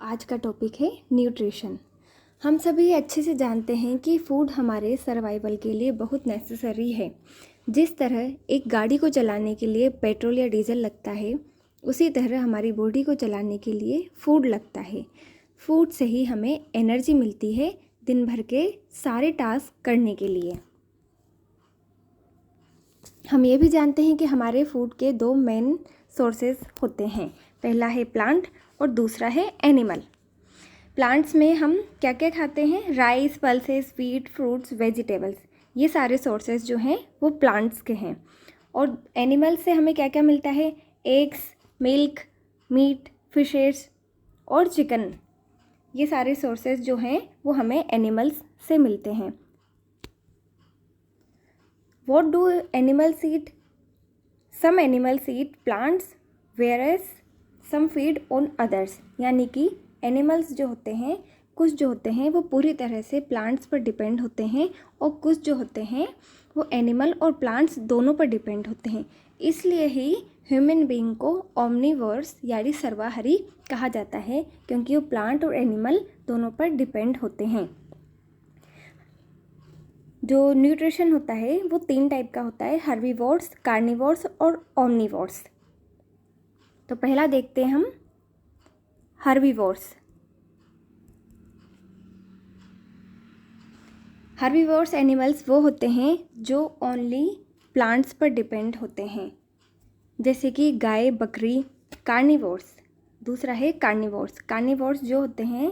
आज का टॉपिक है न्यूट्रिशन। हम सभी अच्छे से जानते हैं कि फूड हमारे सर्वाइवल के लिए बहुत नेसेसरी है। जिस तरह एक गाड़ी को चलाने के लिए पेट्रोल या डीजल लगता है, उसी तरह हमारी बॉडी को चलाने के लिए फूड लगता है। फूड से ही हमें एनर्जी मिलती है दिन भर के सारे टास्क करने के लिए। हम ये भी जानते हैं कि हमारे फूड के दो मेन सोर्सेज होते हैं। पहला है प्लांट और दूसरा है एनिमल। प्लांट्स में हम क्या क्या खाते हैं? Rice, pulses, wheat, fruits, vegetables. ये सारे सोर्सेज जो हैं वो प्लांट्स के हैं। और एनिमल से हमें क्या क्या मिलता है? एग्स, मिल्क, मीट, फिशेस और चिकन। ये सारे सोर्सेज जो हैं वो हमें एनिमल्स से मिलते हैं। What do animals eat? Some animals eat plants whereas some feed on others। यानी कि एनिमल्स जो होते हैं, कुछ जो होते हैं वो पूरी तरह से प्लांट्स पर डिपेंड होते हैं और कुछ जो होते हैं वो एनिमल और प्लांट्स दोनों पर डिपेंड होते हैं। इसलिए ही ह्यूमन बीइंग को ओमनिवोर्स यानी सर्वाहारी कहा जाता है, क्योंकि वो प्लांट और एनिमल दोनों पर डिपेंड होते हैं। जो न्यूट्रिशन होता है वो 3 टाइप का होता है: हर्बीवोर्स, कार्निवोर्स और ओमनिवोर्स। तो पहला देखते हैं हम हर्बीवोर्स। हर्बीवोर्स एनिमल्स वो होते हैं जो ओनली प्लांट्स पर डिपेंड होते हैं, जैसे कि गाय, बकरी। कार्निवोर्स दूसरा है कार्निवोर्स। कार्निवोर्स जो होते हैं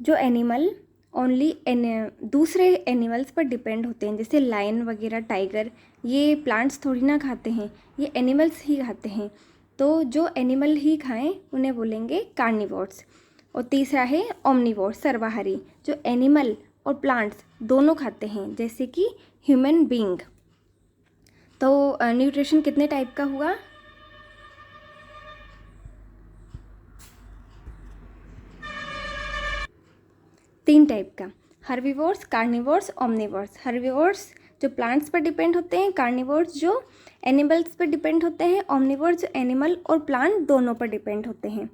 जो एनिमल ओनली दूसरे एनिमल्स पर डिपेंड होते हैं, जैसे लायन वगैरह, टाइगर। ये प्लांट्स थोड़ी ना खाते हैं, ये एनिमल्स ही खाते हैं। तो जो एनिमल ही खाएं उन्हें बोलेंगे कार्निवोर्स। और तीसरा है ओमनिवोर्स, सर्वाहारी, जो एनिमल और प्लांट्स दोनों खाते हैं, जैसे कि ह्यूमन बीइंग। तो न्यूट्रिशन कितने टाइप का हुआ? तीन टाइप का: हर्बीवोर्स, कार्निवोर्स, ओमनिवोर्स। हर्बीवोर्स जो प्लांट्स पर डिपेंड होते हैं, कार्निवोर्स जो एनिमल्स पर डिपेंड होते हैं, ओमनिवोर्स जो एनिमल और प्लांट दोनों पर डिपेंड होते हैं।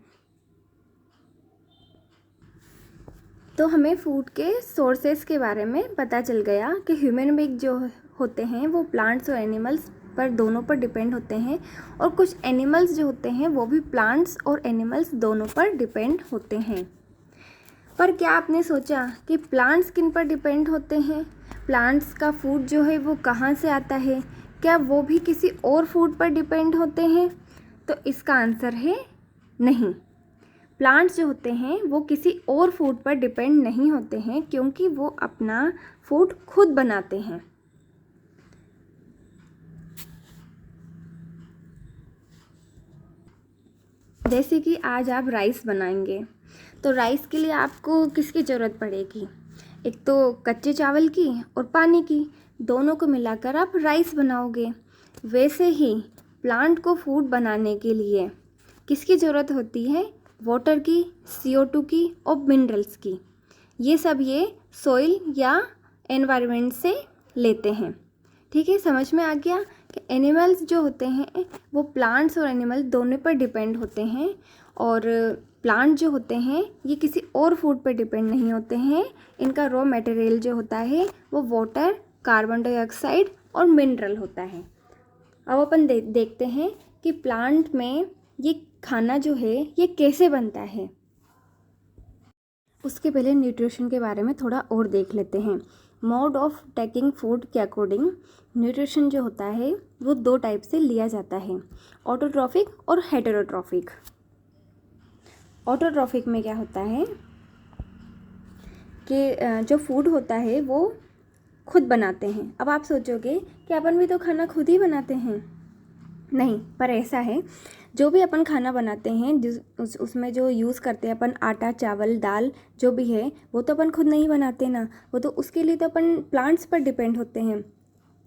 तो हमें फूड के सोर्सेस के बारे में पता चल गया कि ह्यूमन बीइंग जो होते हैं वो प्लांट्स और एनिमल्स पर दोनों पर डिपेंड होते हैं, और कुछ एनिमल्स जो होते हैं वो भी प्लांट्स और एनिमल्स दोनों पर डिपेंड होते हैं। पर क्या आपने सोचा कि प्लांट्स किन पर डिपेंड होते हैं? प्लांट्स का फूड जो है वो कहाँ से आता है? क्या वो भी किसी और फूड पर डिपेंड होते हैं? तो इसका आंसर है नहीं। प्लांट्स जो होते हैं वो किसी और फूड पर डिपेंड नहीं होते हैं, क्योंकि वो अपना फूड खुद बनाते हैं। जैसे कि आज आप राइस बनाएंगे, तो राइस के लिए आपको किसकी ज़रूरत पड़ेगी? एक तो कच्चे चावल की और पानी की, दोनों को मिलाकर आप राइस बनाओगे। वैसे ही प्लांट को फूड बनाने के लिए किसकी ज़रूरत होती है? वाटर की, CO2 की और मिनरल्स की। ये सब ये सॉइल या एनवायरनमेंट से लेते हैं। ठीक है, समझ में आ गया कि एनिमल्स जो होते हैं वो प्लांट्स और एनिमल दोनों पर डिपेंड होते हैं, और प्लांट जो होते हैं ये किसी और फूड पर डिपेंड नहीं होते हैं। इनका रॉ मटेरियल जो होता है वो वाटर, कार्बन डाइऑक्साइड और मिनरल होता है। अब अपन देखते हैं कि प्लांट में ये खाना जो है ये कैसे बनता है। उसके पहले न्यूट्रिशन के बारे में थोड़ा और देख लेते हैं। मोड ऑफ टेकिंग फूड के अकॉर्डिंग न्यूट्रिशन जो होता है वो 2 टाइप से लिया जाता है: ऑटोट्रॉफिक और हेटेरोट्रॉफिक। ऑटोट्रॉफिक में क्या होता है कि जो फूड होता है वो खुद बनाते हैं। अब आप सोचोगे कि अपन भी तो खाना खुद ही बनाते हैं। नहीं, पर ऐसा है, जो भी अपन खाना बनाते हैं उसमें जो यूज़ करते हैं अपन, आटा, चावल, दाल जो भी है, वो तो अपन खुद नहीं बनाते ना। वो तो उसके लिए तो अपन प्लांट्स पर डिपेंड होते हैं।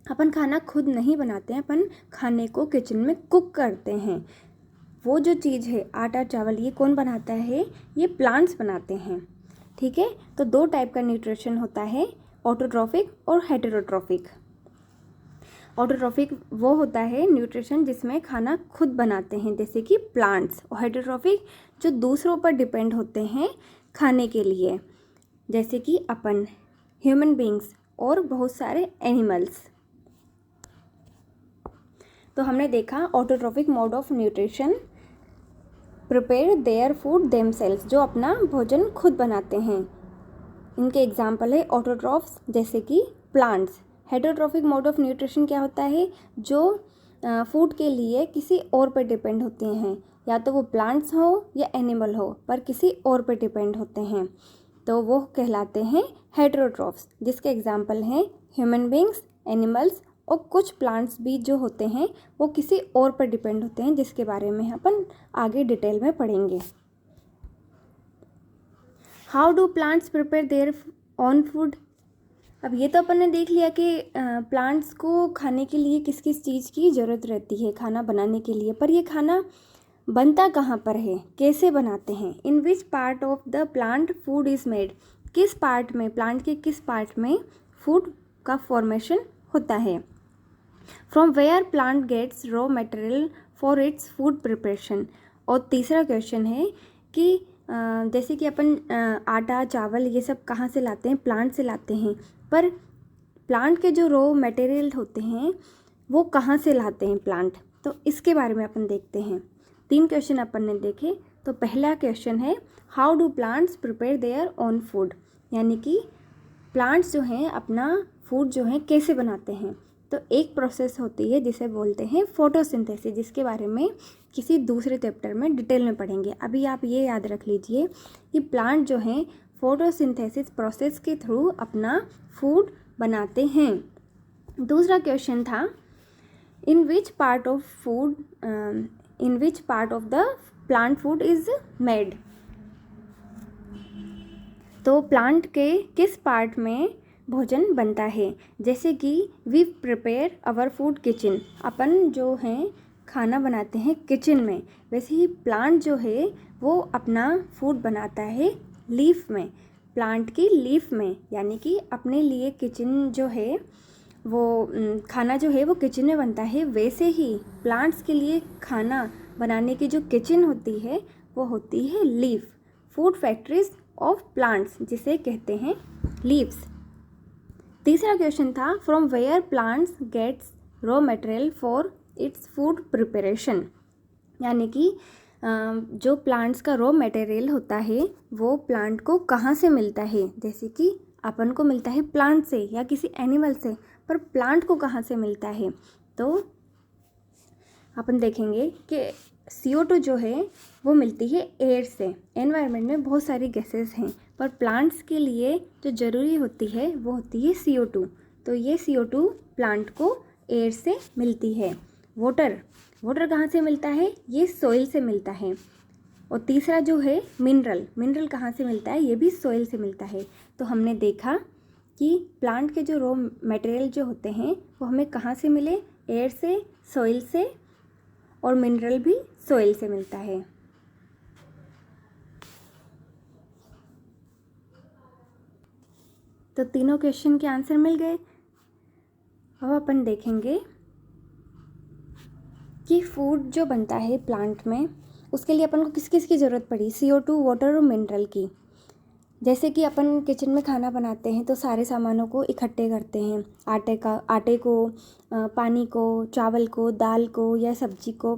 अपन खाना खुद नहीं बनाते हैं, अपन खाने को किचन में कुक करते हैं। वो जो चीज़ है आटा, चावल, ये कौन बनाता है? ये प्लांट्स बनाते हैं। ठीक है, तो 2 टाइप का न्यूट्रिशन होता है, ऑटोट्रॉफिक और हेटेरोट्रॉफिक। ऑटोट्रॉफिक वो होता है न्यूट्रिशन जिसमें खाना खुद बनाते हैं, जैसे कि प्लांट्स। और हेटरोट्रॉफिक जो दूसरों पर डिपेंड होते हैं खाने के लिए, जैसे कि अपन, ह्यूमन बींग्स और बहुत सारे एनिमल्स। तो हमने देखा autotrophic mode of nutrition, prepare their food themselves, जो अपना भोजन खुद बनाते हैं। इनके एग्जाम्पल है ऑटोट्रॉफ्स, जैसे कि plants. Heterotrophic mode of nutrition क्या होता है, जो फूड के लिए किसी और पर डिपेंड होते हैं, या तो वो प्लांट्स हो या एनिमल हो, पर किसी और पर डिपेंड होते हैं, तो वो कहलाते हैं हेटरोट्रॉफ्स, जिसके एग्जाम्पल हैं ह्यूमन बींग्स, एनिमल्स और कुछ प्लांट्स भी जो होते हैं वो किसी और पर डिपेंड होते हैं, जिसके बारे में अपन आगे डिटेल में पढ़ेंगे। How do plants prepare their on food. अब ये तो अपन ने देख लिया कि प्लांट्स को खाने के लिए किस किस चीज़ की ज़रूरत रहती है खाना बनाने के लिए, पर ये खाना बनता कहाँ पर है, कैसे बनाते हैं। In which part of the plant food is made, किस पार्ट में, प्लांट के किस पार्ट में फूड का फॉर्मेशन होता है। From where plant gets raw material for its food preparation. और तीसरा क्वेश्चन है कि जैसे कि अपन आटा, चावल ये सब कहाँ से लाते हैं, प्लांट से लाते हैं, पर प्लांट के जो रॉ मटेरियल होते हैं वो कहाँ से लाते हैं प्लांट, तो इसके बारे में अपन देखते हैं। 3 क्वेश्चन अपन ने देखे। तो पहला क्वेश्चन है how do plants prepare their own food, यानी कि प्लांट्स जो हैं अपना फूड जो है कैसे बनाते हैं। तो एक प्रोसेस होती है जिसे बोलते हैं फोटोसिंथेसिस, जिसके बारे में किसी दूसरे चैप्टर में डिटेल में पढ़ेंगे। अभी आप ये याद रख लीजिए कि प्लांट जो हैं फोटोसिंथेसिस प्रोसेस के थ्रू अपना फूड बनाते हैं। दूसरा क्वेश्चन था in which part of the plant food is made. तो प्लांट के किस पार्ट में भोजन बनता है, जैसे कि we prepare our food kitchen, अपन जो हैं खाना बनाते हैं किचन में, वैसे ही प्लांट जो है वो अपना फूड बनाता है लीफ में, प्लांट की लीफ में, यानी कि अपने लिए किचन जो है वो खाना जो है वो किचन में बनता है। वैसे ही प्लांट्स के लिए खाना बनाने की जो किचन होती है वो होती है leaf, food factories of plants, जिसे कहते हैं लीव्स। तीसरा क्वेश्चन था from where plants gets raw material for its food preparation, यानी कि जो प्लांट्स का रॉ मटेरियल होता है वो प्लांट को कहाँ से मिलता है। जैसे कि अपन को मिलता है प्लांट से या किसी एनिमल से, पर प्लांट को कहाँ से मिलता है, तो अपन देखेंगे कि CO2 जो है वो मिलती है एयर से। एनवायरनमेंट में बहुत सारी गैसेस हैं, पर प्लांट्स के लिए जो ज़रूरी होती है वो होती है CO2। तो ये CO2 प्लांट को एयर से मिलती है। वाटर कहाँ से मिलता है, ये सॉइल से मिलता है। और तीसरा जो है मिनरल कहाँ से मिलता है, ये भी सॉइल से मिलता है। तो हमने देखा कि प्लांट के जो रॉ मटेरियल जो होते हैं वो हमें कहाँ से मिले, एयर से, सॉइल से, और मिनरल भी सॉइल से मिलता है। तो तीनों क्वेश्चन के आंसर मिल गए। अब अपन देखेंगे कि फूड जो बनता है प्लांट में उसके लिए अपन को किस किस की ज़रूरत पड़ी, CO2, वाटर और मिनरल की। जैसे कि अपन किचन में खाना बनाते हैं तो सारे सामानों को इकट्ठे करते हैं, आटे को, पानी को, चावल को, दाल को या सब्जी को,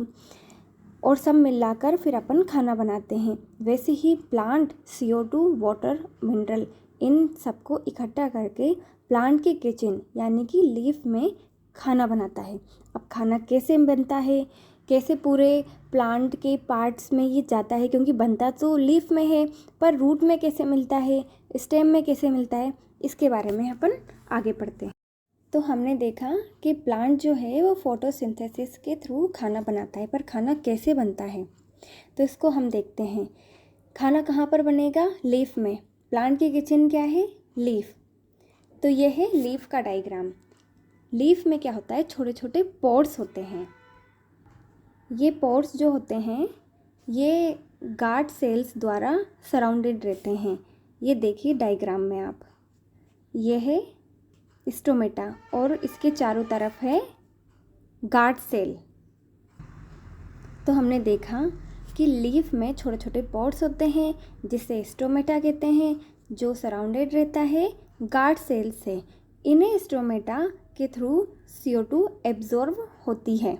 और सब मिलाकर फिर अपन खाना बनाते हैं। वैसे ही प्लांट CO2, वाटर, मिनरल इन सबको इकट्ठा करके प्लांट के किचन यानी कि लीफ में खाना बनाता है। अब खाना कैसे बनता है, कैसे पूरे प्लांट के पार्ट्स में ये जाता है, क्योंकि बनता तो लीफ में है, पर रूट में कैसे मिलता है, स्टेम में कैसे मिलता है, इसके बारे में अपन आगे पढ़ते हैं। तो हमने देखा कि प्लांट जो है वो फोटोसिंथेसिस के थ्रू खाना बनाता है, पर खाना कैसे बनता है तो इसको हम देखते हैं। खाना कहाँ पर बनेगा, लीफ में। प्लांट की किचन क्या है, लीफ। तो ये है लीफ का डायग्राम। लीफ में क्या होता है, छोटे छोटे पोर्स होते हैं। ये पोर्स जो होते हैं ये गार्ड सेल्स द्वारा सराउंडेड रहते हैं। ये देखिए डायग्राम में आप, ये है स्टोमेटा और इसके चारों तरफ है गार्ड सेल। तो हमने देखा कि लीफ में छोटे छोटे पॉड्स होते हैं जिसे स्टोमेटा कहते हैं, जो सराउंडेड रहता है गार्ड सेल से। इन्हें स्टोमेटा के थ्रू CO2 एब्जॉर्ब होती है।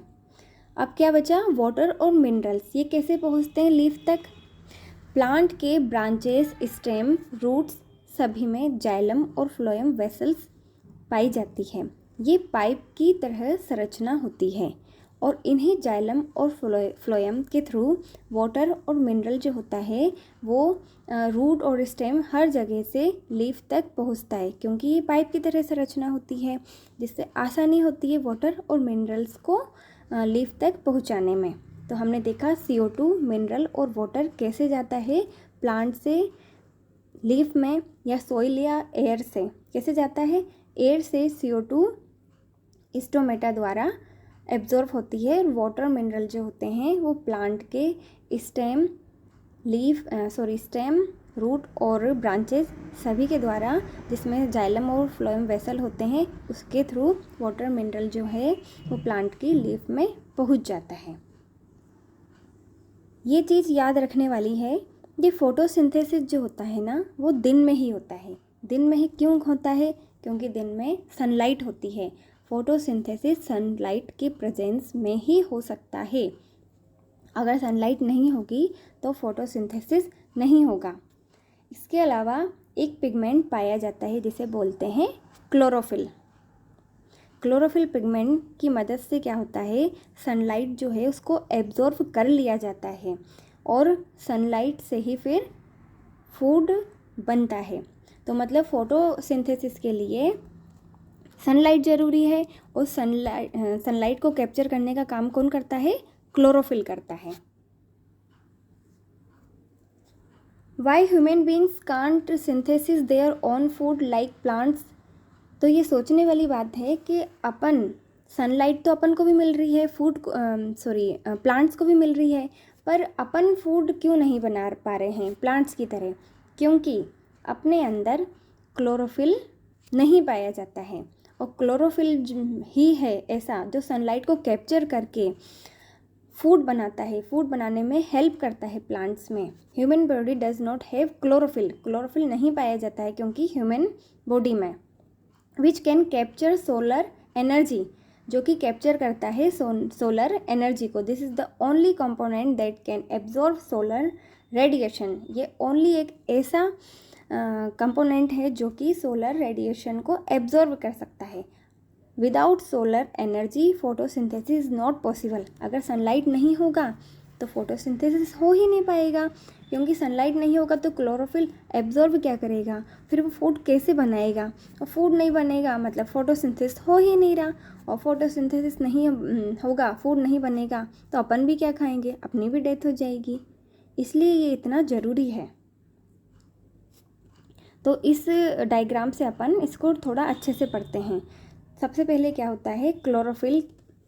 अब क्या बचा, वाटर और मिनरल्स। ये कैसे पहुंचते हैं लीफ तक? प्लांट के ब्रांचेस, स्टेम, रूट्स सभी में जाइलम और फ्लोएम वेसल्स पाई जाती है। ये पाइप की तरह संरचना होती है और इन्हें जाइलम और फ्लोएम के थ्रू वाटर और मिनरल जो होता है वो रूट और स्टेम हर जगह से लीफ तक पहुंचता है, क्योंकि ये पाइप की तरह संरचना होती है जिससे आसानी होती है वाटर और मिनरल्स को लीफ तक पहुंचाने में। तो हमने देखा CO2, मिनरल और वाटर कैसे जाता है प्लांट से लीफ में, या सॉइल या एयर से कैसे जाता है। एयर से CO2 स्टोमेटा द्वारा एब्जॉर्ब होती है। वाटर मिनरल जो होते हैं वो प्लांट के स्टेम, स्टेम, रूट और ब्रांचेस सभी के द्वारा, जिसमें जाइलम और फ्लोएम वेसल होते हैं, उसके थ्रू वाटर मिनरल जो है वो प्लांट की लीफ में पहुंच जाता है। ये चीज़ याद रखने वाली है, ये फोटोसिंथेसिस जो होता है ना वो दिन में ही होता है। दिन में ही क्यों होता है? क्योंकि दिन में सनलाइट होती है। फोटोसिंथेसिस सनलाइट के प्रेजेंस में ही हो सकता है। अगर सनलाइट नहीं होगी तो फोटोसिंथेसिस नहीं होगा। इसके अलावा एक पिगमेंट पाया जाता है जिसे बोलते हैं क्लोरोफिल। क्लोरोफिल पिगमेंट की मदद से क्या होता है, सनलाइट जो है उसको एब्जॉर्ब कर लिया जाता है और सनलाइट से ही फिर फूड बनता है। तो मतलब फोटोसिंथेसिस के लिए सनलाइट ज़रूरी है और सनलाइट को कैप्चर करने का काम कौन करता है? क्लोरोफिल करता है। Why human beings can't synthesis their own food like plants. तो ये सोचने वाली बात है कि अपन सनलाइट तो अपन को भी मिल रही है, प्लांट्स को भी मिल रही है, पर अपन फूड क्यों नहीं बना पा रहे हैं प्लांट्स की तरह? क्योंकि अपने अंदर क्लोरोफिल नहीं पाया जाता है और क्लोरोफिल ही है ऐसा जो सनलाइट को कैप्चर करके फूड बनाता है, फूड बनाने में हेल्प करता है प्लांट्स में। Human body does not have chlorophyll. Chlorophyll नहीं पाया जाता है क्योंकि ह्यूमन बॉडी में which can capture solar energy, जो कि कैप्चर करता है सोलर एनर्जी को। This is the only component that can absorb solar radiation. ये ओनली एक ऐसा कंपोनेंट है जो कि सोलर रेडिएशन को एब्जॉर्ब कर सकता है। Without solar energy photosynthesis not possible. अगर सनलाइट नहीं होगा तो फोटोसिंथेसिस हो ही नहीं पाएगा, क्योंकि सनलाइट नहीं होगा तो क्लोरोफिल एब्जॉर्ब क्या करेगा, फिर वो फूड कैसे बनाएगा, और फूड नहीं बनेगा मतलब फोटोसिंथेसिस हो ही नहीं रहा, और फोटोसिंथेसिस नहीं होगा, फूड नहीं बनेगा तो अपन भी क्या खाएंगे, अपनी भी डेथ हो जाएगी। इसलिए ये इतना ज़रूरी है। तो इस डायग्राम से अपन इसको थोड़ा अच्छे से पढ़ते हैं। सबसे पहले क्या होता है, क्लोरोफिल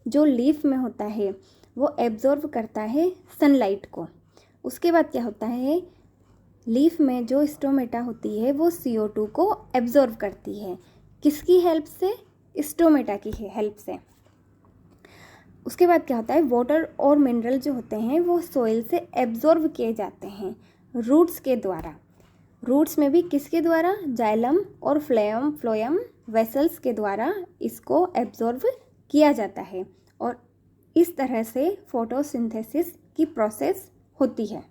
जो लीफ में होता है वो एब्जॉर्ब करता है सनलाइट को। उसके बाद क्या होता है, लीफ में जो स्टोमेटा होती है वो CO2 को एब्जॉर्ब करती है। किसकी हेल्प से? स्टोमेटा की हेल्प से। उसके बाद क्या होता है, वाटर और मिनरल जो होते हैं वो सॉइल से एब्जॉर्ब किए जाते हैं रूट्स के द्वारा। रूट्स में भी किसके द्वारा? जाइलम और फ्लोएम वेसल्स के द्वारा इसको एब्जॉर्ब किया जाता है, और इस तरह से फोटोसिंथेसिस की प्रोसेस होती है।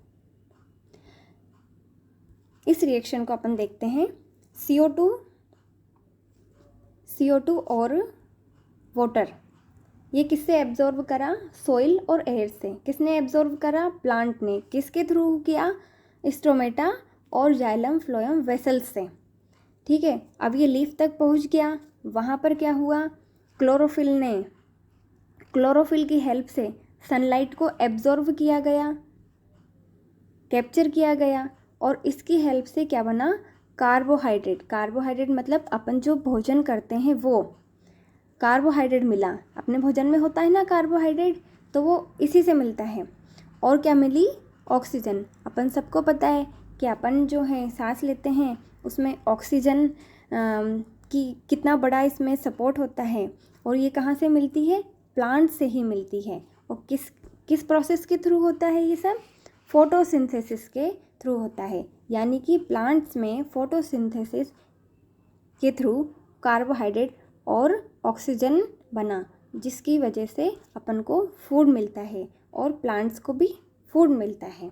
इस रिएक्शन को अपन देखते हैं। CO2 और वाटर, ये किससे एब्जॉर्ब करा? सॉइल और एयर से। किसने एब्जॉर्ब करा? प्लांट ने। किसके थ्रू किया? स्टोमेटा और जाइलम फ्लोएम वेसल्स से। ठीक है, अब ये लीफ तक पहुंच गया। वहाँ पर क्या हुआ, क्लोरोफिल की हेल्प से सनलाइट को एब्जॉर्ब किया गया, कैप्चर किया गया, और इसकी हेल्प से क्या बना? कार्बोहाइड्रेट मतलब अपन जो भोजन करते हैं वो कार्बोहाइड्रेट मिला। अपने भोजन में होता है ना कार्बोहाइड्रेट, तो वो इसी से मिलता है। और क्या मिली? ऑक्सीजन। अपन सबको पता है कि अपन जो है सांस लेते हैं उसमें ऑक्सीजन की कितना बड़ा इसमें सपोर्ट होता है, और ये कहाँ से मिलती है? प्लांट से ही मिलती है। और किस प्रोसेस के थ्रू होता है ये सब? फोटोसिंथेसिस के थ्रू होता है। यानी कि प्लांट्स में फोटोसिंथेसिस के थ्रू कार्बोहाइड्रेट और ऑक्सीजन बना, जिसकी वजह से अपन को फूड मिलता है और प्लांट्स को भी फूड मिलता है।